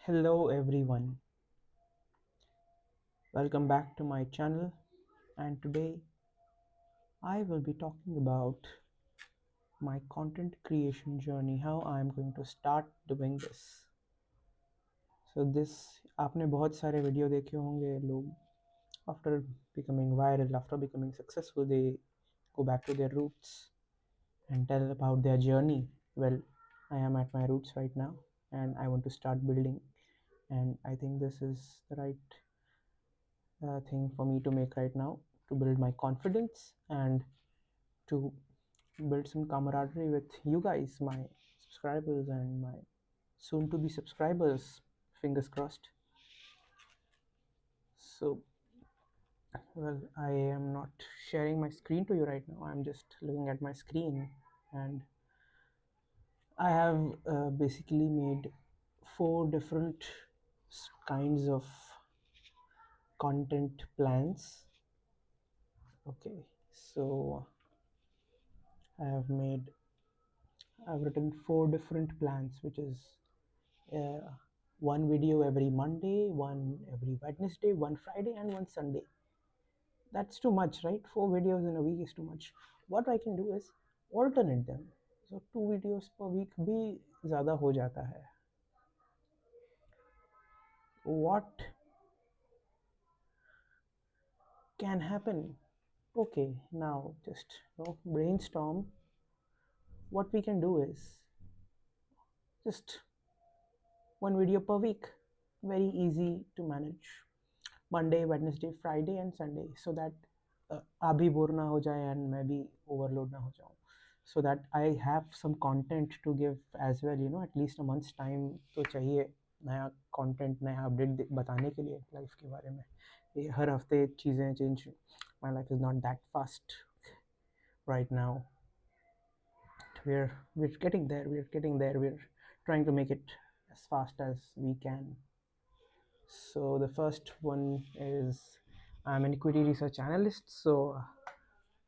Hello everyone, welcome back to my channel, and today I will be talking about my content creation journey, how I am going to start doing this. So this आपने बहुत सारे video देखे होंगे लोग after becoming viral, after becoming successful, they go back to their roots and tell about their journey. Well, I am at my roots right now and I want to start building, and I think this is the right thing for me to make right now, to build my confidence and to build some camaraderie with you guys, my subscribers and my soon to be subscribers. Fingers crossed. So, well, I am not sharing my screen to you right now. I'm just looking at my screen, and I have basically made four different kinds of content plans. Okay, so I've written four different plans, which is uh, one video every Monday, one every Wednesday, one Friday, and one Sunday. That's too much, right? Four videos in a week is too much. What I can do is alternate them. So two videos per week भी ज़्यादा हो जाता है. What can happen? Okay, now just brainstorm. What we can do is just one video per week. Very easy to manage. Monday, Wednesday, Friday and Sunday, so that आप भी bore ना हो जाए and मैं भी overload ना हो जाऊँ, so that I have some content to give as well, at least a month's time तो चाहिए नया content, नया update बताने के लिए लाइफ के बारे में. ये हर हफ्ते चीज़ें change. My life is not that fast right now. We're getting there. We're trying to make it as fast as we can. So the first one is I'm an equity research analyst, so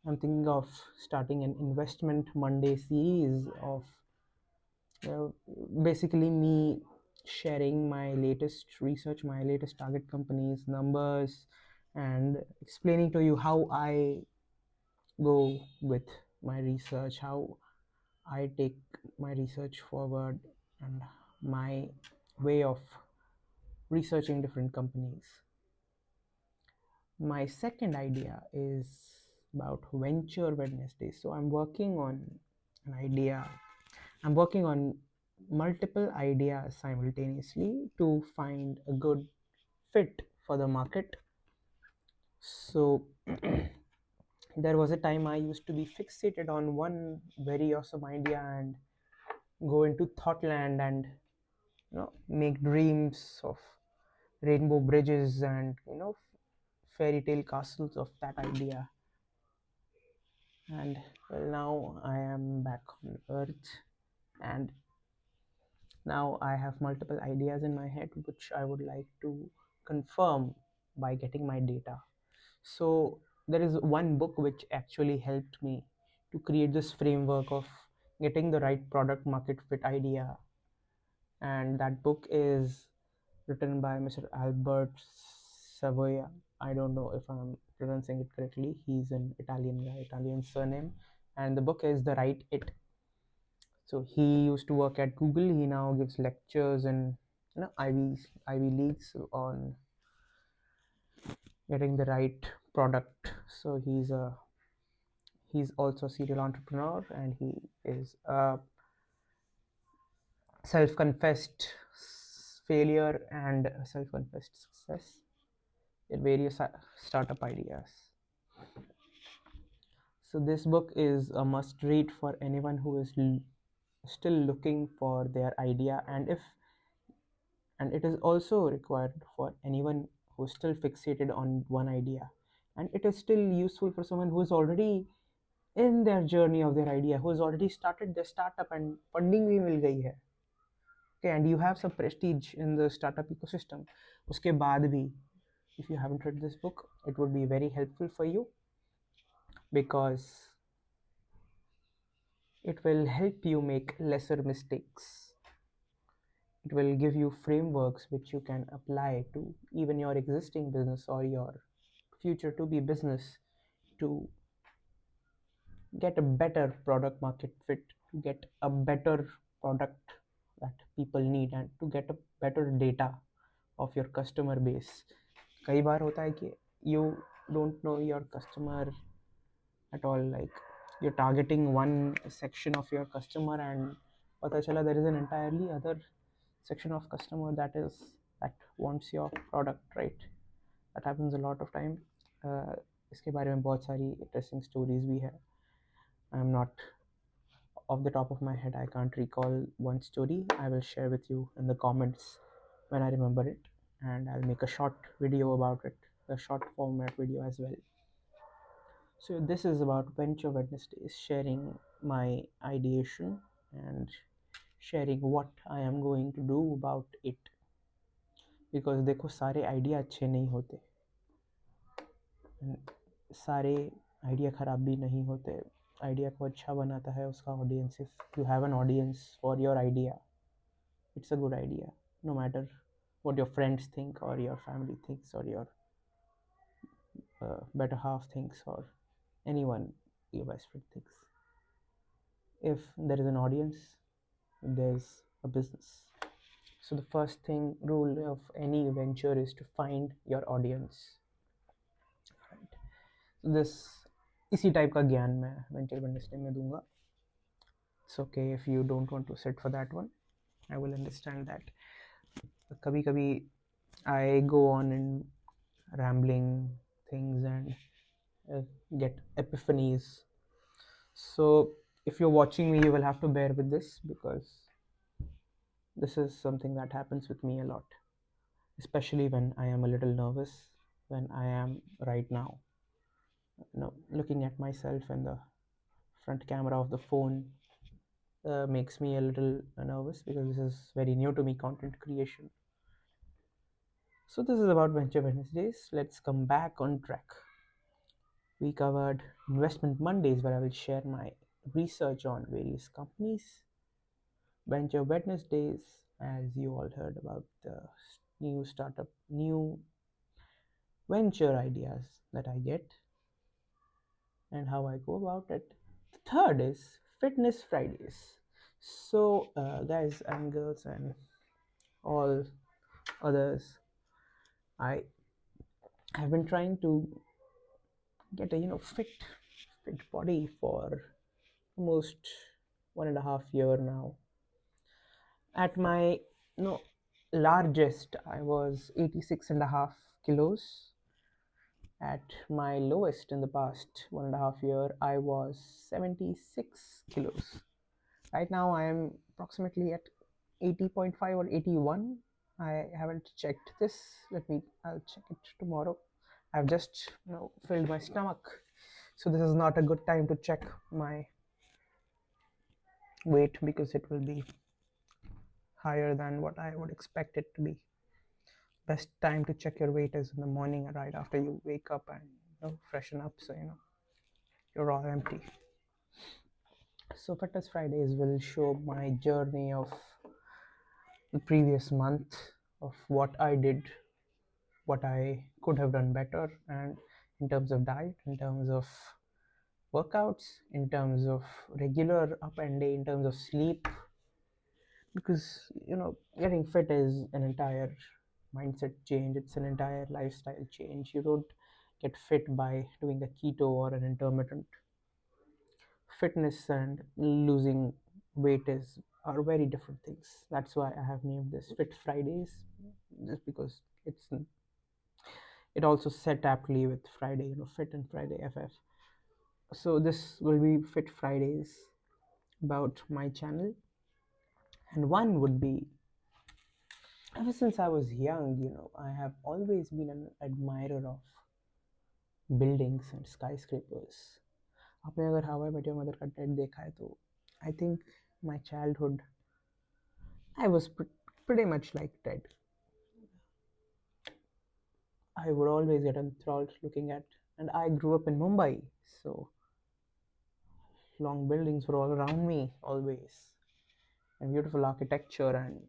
I'm thinking of starting an investment Monday series of basically me sharing my latest research, my latest target companies, numbers, and explaining to you how I go with my research, how I take my research forward, and my way of researching different companies. My second idea is about Venture Wednesday. So I'm working on an idea. I'm working on multiple ideas simultaneously to find a good fit for the market. So there was a time I used to be fixated on one very awesome idea and go into thoughtland and make dreams of rainbow bridges and fairy tale castles of that idea. And well, now I am back on earth, and now I have multiple ideas in my head which I would like to confirm by getting my data. So there is one book which actually helped me to create this framework of getting the right product market fit idea, and that book is written by Mr. Albert Savoia. I don't know if I'm pronouncing it correctly. He's an Italian guy, Italian surname, and the book is The Right It. So he used to work at Google. He now gives lectures in Ivy Leagues on getting the right product. So he's also a serial entrepreneur, and he is a self-confessed failure and self-confessed success in various startup ideas. So this book is a must read for anyone who is still looking for their idea, and it is also required for anyone who is still fixated on one idea, and it is still useful for someone who is already in their journey of their idea, who has already started their startup and funding भी मिल गई है. Okay, and you have some prestige in the startup ecosystem. उसके बाद भी, if you haven't read this book, it would be very helpful for you because it will help you make lesser mistakes. It will give you frameworks which you can apply to even your existing business or your future to be business to get a better product market fit, to get a better product that people need, and to get a better data of your customer base. कई बार होता है कि you don't know your customer at all, like you're targeting one section of your customer and पता चला there is an entirely other section of customer that wants your product, right? That happens a lot of time. इसके बारे में बहुत सारी interesting stories भी है. I'm not off the top of my head, I can't recall one story. I will share with you in the comments when I remember it, and I'll make a short video about it, a short format video as well. So this is about Venture Wednesdays, sharing my ideation and sharing what I am going to do about it. Because देखो सारे idea अच्छे नहीं होते, सारे idea ख़राब भी नहीं होते. आइडिया को अच्छा बनाता है उसका audience. If you have an audience for your idea, it's a good idea, no matter what your friends think or your family thinks or your better half thinks or anyone your best friend thinks. If there is an audience, there's a business. So the first thing rule of any venture is to find your audience, right? So this इसी type का ज्ञान मैं venture Wednesday में दूंगा. It's okay if you don't want to sit for that one. I will understand that. कभी कभी I go on in rambling things and get epiphanies. So if you're watching me, you will have to bear with this, because this is something that happens with me a lot, especially when I am a little nervous, when I am right now, looking at myself in the front camera of the phone makes me a little nervous, because this is very new to me, content creation. So this is about Venture Wednesdays. Let's come back on track. We covered Investment Mondays, where I will share my research on various companies. Venture Wednesdays, as you all heard about the new startup, new venture ideas that I get and how I go about it. The third is Fitness Fridays. So, guys and girls and all others, I have been trying to get a fit body for almost 1.5 year now. At my largest, I was 86.5 kilos. At my lowest in the past 1.5 year, I was 76 kilos. Right now I am approximately at 80.5 or 81. I haven't checked this. I'll check it tomorrow. I've just filled my stomach, so this is not a good time to check my weight, because it will be higher than what I would expect it to be. Best time to check your weight is in the morning, right after you wake up and freshen up, so you're all empty. So Fitness Fridays will show my journey of the previous month, of what I did, what I could have done better, and in terms of diet, in terms of workouts, in terms of regular up and day, in terms of sleep, because getting fit is an entire mindset change. It's an entire lifestyle change. You don't get fit by doing a keto or an intermittent. Fitness and losing weight are very different things. That's why I have named this Fit Fridays, just because it also set aptly with Friday, Fit and Friday FF. So this will be Fit Fridays about my channel. And one would be, ever since I was young, I have always been an admirer of buildings and skyscrapers. आपने अगर how I met your mother का Ted देखा है तो I think my childhood, I was pretty much like Ted. I would always get enthralled looking at, and I grew up in Mumbai, so long buildings were all around me always, and beautiful architecture, and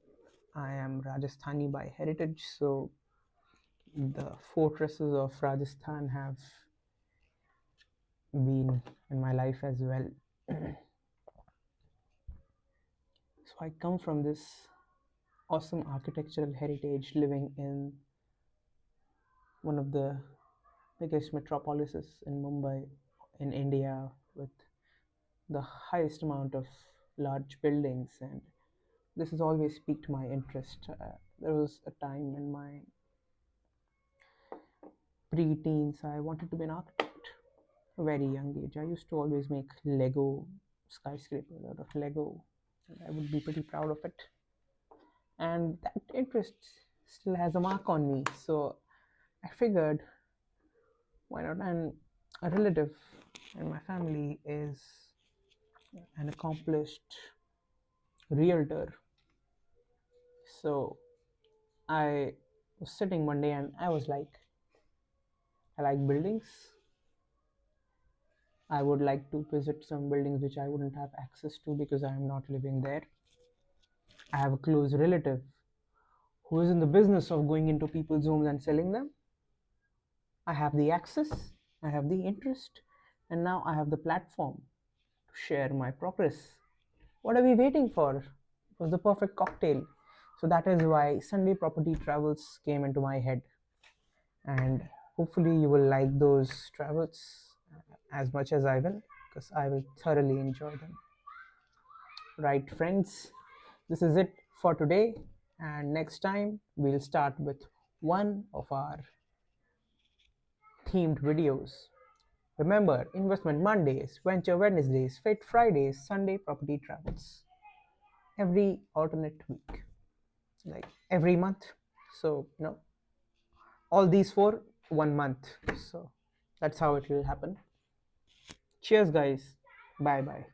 I am Rajasthani by heritage, so the fortresses of Rajasthan have been in my life as well. So I come from this awesome architectural heritage living in one of the biggest metropolises in Mumbai, in India, with the highest amount of large buildings, and this has always piqued my interest. There was a time in my pre-teens I wanted to be an architect. A very young age. I used to always make Lego skyscrapers out of Lego, and I would be pretty proud of it. And that interest still has a mark on me. So I figured, why not? And a relative in my family is an accomplished realtor. So I was sitting one day and I was like, I like buildings. I would like to visit some buildings which I wouldn't have access to because I am not living there. I have a close relative who is in the business of going into people's homes and selling them. I have the access, I have the interest, and now I have the platform to share my progress. What are we waiting for? It was the perfect cocktail. So that is why Sunday Property Travels came into my head. And hopefully, you will like those travels as much as I will, because I will thoroughly enjoy them. Right, friends? This is it for today. And next time, we'll start with one of our themed videos. Remember, Investment Mondays, Venture Wednesdays, Fit Fridays, Sunday Property Travels. Every alternate week, like every month. So, all these for 1 month. So, that's how it will happen. Cheers, guys. Bye bye.